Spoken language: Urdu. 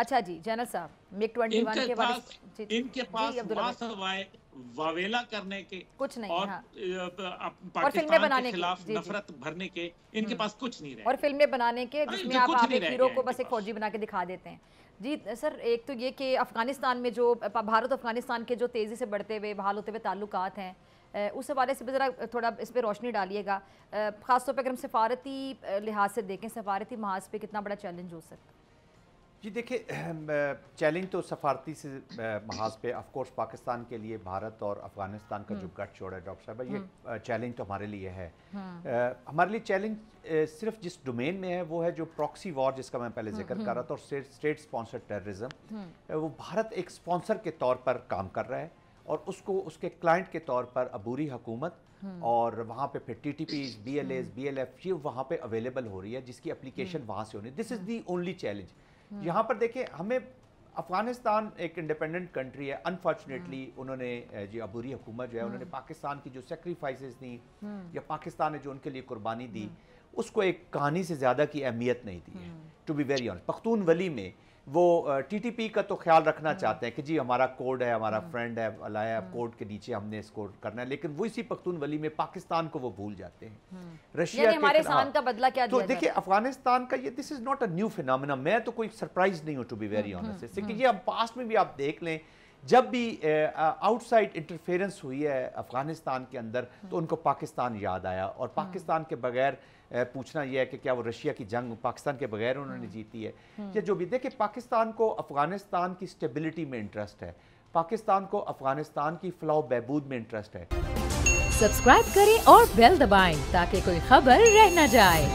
اچھا جی جنرل صاحب MiG 21 کے بارے ان کے پاس سوائے واویلا کرنے کے کچھ نہیں اور پاکستان کے خلاف نفرت بھرنے کے ان کے پاس کچھ نہیں رہے، اور فلمیں بنانے کے جس میں آپ ایک ہیرو کو بس ایک فوجی بنا کے دکھا دیتے ہیں. جی سر، ایک تو یہ کہ افغانستان میں جو بھارت افغانستان کے جو تیزی سے بڑھتے ہوئے بحال ہوتے ہوئے تعلقات ہیں، اس حوالے سے بھی ذرا تھوڑا اس پہ روشنی ڈالیے گا، خاص طور پہ اگر ہم سفارتی لحاظ سے دیکھیں، سفارتی محاذ پہ کتنا بڑا چیلنج ہو سکتا ہے؟ جی دیکھیں، چیلنج تو سفارتی سے محاذ پہ آف کورس پاکستان کے لیے بھارت اور افغانستان کا جو گٹھ جوڑ ہے ڈاکٹر صاحبہ، یہ چیلنج تو ہمارے لیے ہے. ہمارے لیے چیلنج صرف جس ڈومین میں ہے وہ ہے جو پراکسی وار جس کا میں پہلے ذکر کر رہا تھا، اور اسٹیٹ اسپانسر ٹیررزم. وہ بھارت ایک اسپانسر کے طور پر کام کر رہا ہے اور اس کو اس کے کلائنٹ کے طور پر عبوری حکومت اور وہاں پہ پھر TTPs BLAs BLF یہ وہاں پہ اویلیبل ہو رہی ہے، جس کی اپلیکیشن وہاں سے ہونی ہے. دس از دی اونلی چیلنج. یہاں پر دیکھیں، ہمیں افغانستان ایک انڈیپینڈنٹ کنٹری ہے، انفارچونیٹلی انہوں نے جو عبوری حکومت جو ہے انہوں نے پاکستان کی جو سیکریفائسز دی یا پاکستان نے جو ان کے لیے قربانی دی اس کو ایک کہانی سے زیادہ کی اہمیت نہیں دی ہے. To be very honest, Pashtunwali میں وہ TTP کا تو خیال رکھنا چاہتے ہیں کہ جی ہمارا کوڈ ہے، ہمارا فرینڈ ہے، الایا کوڈ کے نیچے ہم نے اس کو کرنا ہے، لیکن وہ اسی پختون ولی میں پاکستان کو وہ بھول جاتے ہیں. رشیا یعنی ہمارے سان کا بدلہ کیا دیا تو دیکھیں افغانستان کا یہ this is not a new phenomena. میں تو کوئی سرپرائز نہیں ہوں ٹو بی ویری آنسٹ، کہ یہ ہم پاسٹ میں بھی آپ دیکھ لیں جب بھی آؤٹ سائڈ انٹرفیرنس ہوئی ہے افغانستان کے اندر تو ان کو پاکستان یاد آیا، اور پاکستان کے بغیر پوچھنا یہ ہے کہ کیا وہ رشیا کی جنگ پاکستان کے بغیر انہوں نے جیتی ہے یا جو بھی. دیکھیں پاکستان کو افغانستان کی سٹیبلٹی میں انٹرسٹ ہے، پاکستان کو افغانستان کی فلاح و بہبود میں انٹرسٹ ہے. سبسکرائب کریں اور بیل دبائیں تاکہ کوئی خبر رہ نہ جائے.